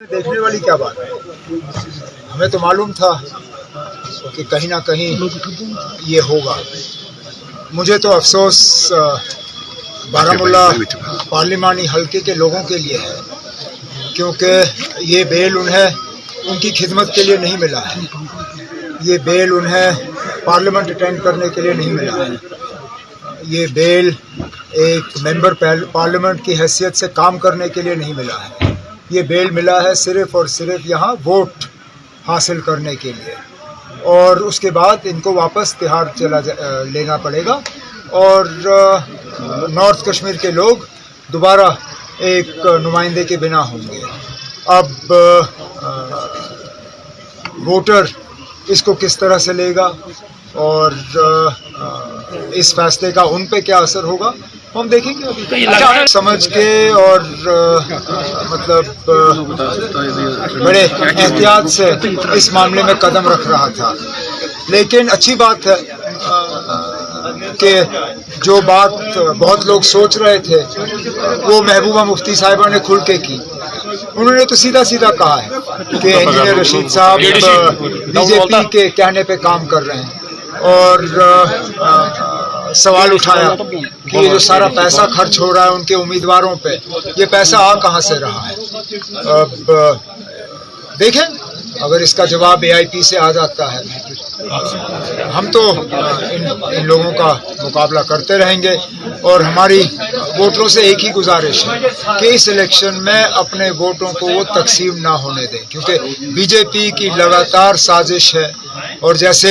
देखने वाली क्या बात है। हमें तो मालूम था कि कहीं ना कहीं ये होगा। मुझे तो अफसोस बारामूला पार्लिमानी हल्के के लोगों के लिए है, क्योंकि ये बेल उन्हें उनकी खिदमत के लिए नहीं मिला है। ये बेल उन्हें पार्लियामेंट अटेंड करने के लिए नहीं मिला है। ये बेल एक मेंबर पार्लियामेंट की हैसियत से काम करने के लिए नहीं मिला है। ये बेल मिला है सिर्फ़ और सिर्फ यहाँ वोट हासिल करने के लिए, और उसके बाद इनको वापस तिहाड़ लेना पड़ेगा और नॉर्थ कश्मीर के लोग दोबारा एक नुमाइंदे के बिना होंगे। अब वोटर इसको किस तरह से लेगा और इस फैसले का उन पे क्या असर होगा हम देखेंगे अभी। समझ के और मतलब बड़े एहतियात से इस मामले में कदम रख रहा था, लेकिन अच्छी बात है कि जो बात बहुत लोग सोच रहे थे वो महबूबा मुफ्ती साहिबा ने खुल के की। उन्होंने तो सीधा सीधा कहा है कि इंजीनियर रशीद साहब बीजेपी के कहने पे काम कर रहे हैं, और सवाल उठाया कि ये जो सारा पैसा खर्च हो रहा है उनके उम्मीदवारों पे, ये पैसा आ कहाँ से रहा है। अब देखें, अगर इसका जवाब AIP से आ जाता है, हम तो इन लोगों का मुकाबला करते रहेंगे। और हमारी वोटरों से एक ही गुजारिश है कि इस इलेक्शन में अपने वोटों को वो तकसीम ना होने दें, क्योंकि बीजेपी की लगातार साजिश है। और जैसे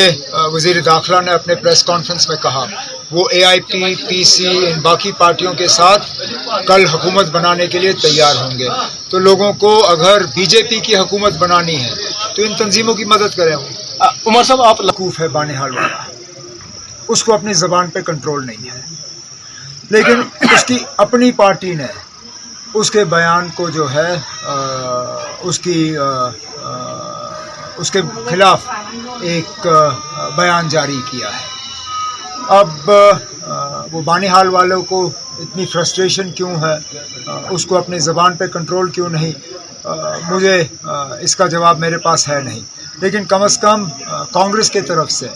वज़ीर दाखिला ने अपने प्रेस कॉन्फ्रेंस में कहा, वो AIP, PC, इन बाकी पार्टियों के साथ कल हुकूमत बनाने के लिए तैयार होंगे। तो लोगों को अगर बीजेपी की हुकूमत बनानी है तो इन तंजीमों की मदद करें। उमर साहब, आप लकूफ है बानिहाल वाला, उसको अपनी ज़बान पे कंट्रोल नहीं है, लेकिन उसकी अपनी पार्टी ने उसके बयान को जो है उसके खिलाफ एक बयान जारी किया है। अब वो बानिहाल वालों को इतनी फ्रस्ट्रेशन क्यों है, उसको अपनी ज़बान पे कंट्रोल क्यों नहीं, मुझे इसका जवाब मेरे पास है नहीं। लेकिन कम से कम कांग्रेस के तरफ से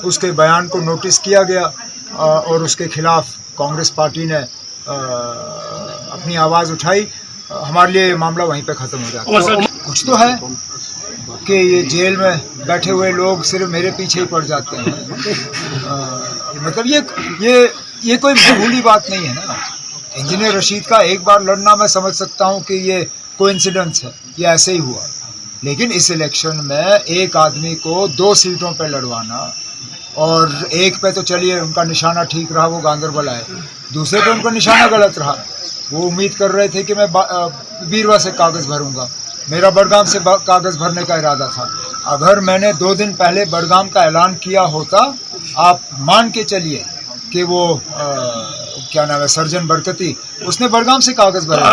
उसके बयान को नोटिस किया गया और उसके खिलाफ कांग्रेस पार्टी ने अपनी आवाज़ उठाई। हमारे लिए ये मामला वहीं पे ख़त्म हो जाता है। कुछ तो है कि ये जेल में बैठे हुए लोग सिर्फ मेरे पीछे ही पड़ जाते हैं। मतलब ये कोई मामूली बात नहीं है ना। इंजीनियर रशीद का एक बार लड़ना मैं समझ सकता हूँ कि ये कोइंसिडेंस है, ये ऐसे ही हुआ। लेकिन इस इलेक्शन में एक आदमी को 2 सीटों पे लड़वाना, और एक पे तो चलिए उनका निशाना ठीक रहा, वो गांधरबल आए, दूसरे पे उनका निशाना गलत रहा। वो उम्मीद कर रहे थे कि मैं बीरवा से कागज़ भरूंगा, मेरा बड़गाम से कागज़ भरने का इरादा था। अगर मैंने 2 दिन पहले बड़गाम का ऐलान किया होता, आप मान के चलिए कि वो क्या नाम है, सर्जन बरकती, उसने बड़गाम से कागज़ भरा।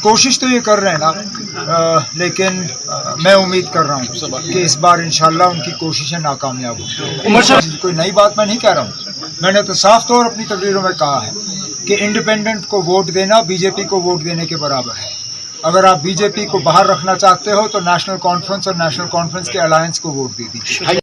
कोशिश तो ये कर रहे हैं ना, लेकिन मैं उम्मीद कर रहा हूँ कि इस बार इंशाल्लाह उनकी कोशिशें नाकामयाब होंगी। कोई नई बात मैं नहीं कह रहा हूँ, मैंने तो साफ तौर अपनी तकरीरों में कहा है कि इंडिपेंडेंट को वोट देना बीजेपी को वोट देने के बराबर है। अगर आप बीजेपी को बाहर रखना चाहते हो तो नेशनल कॉन्फ्रेंस और नेशनल कॉन्फ्रेंस के अलायंस को वोट दे दीजिए।